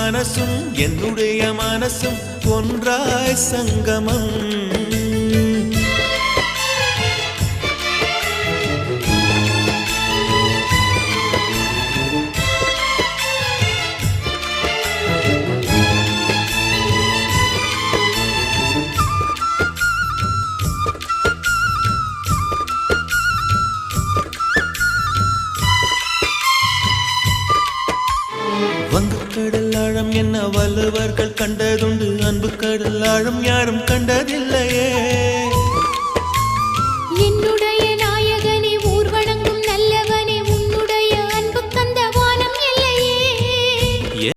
மனசும் என்னுடைய மனசும் ஒன்றாய் சங்கமம். வங்க கடல் ஆழம் என்ன வள்ளுவர்கள் கண்டதுண்டு, அன்பு கடல் ஆழம் யாரும் கண்டதில்லையே.